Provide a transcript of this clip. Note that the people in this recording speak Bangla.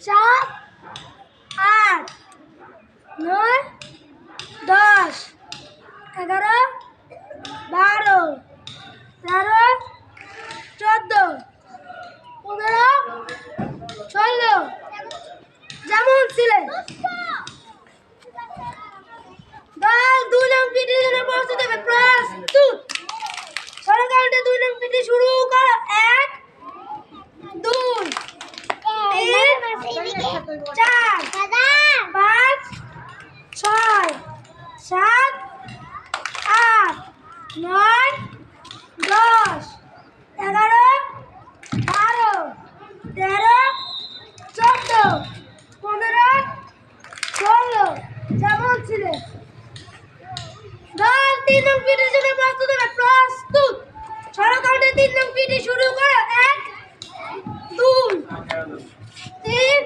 7, 8, 9, 10, 11, 12, 13, 14, 15, 16 যেমন ছিলে। দল 2 নং পিটির জন্য প্রস্তুত হবে। প্রস্তুত। ষোলো কাউন্টে 2 নং পিটি শুরু করো। 1, 2, 3, 4, 5, 6, 7, 8, 9, 10, 11, 12, 13, 14, 15, 16 যেমন ছিলে। দল 3 নং পিটির জন্য প্রস্তুত হবে। প্রস্তুত। ষোলো কাউন্টে 3 নং পিটি শুরু করো। 1, 2, 3,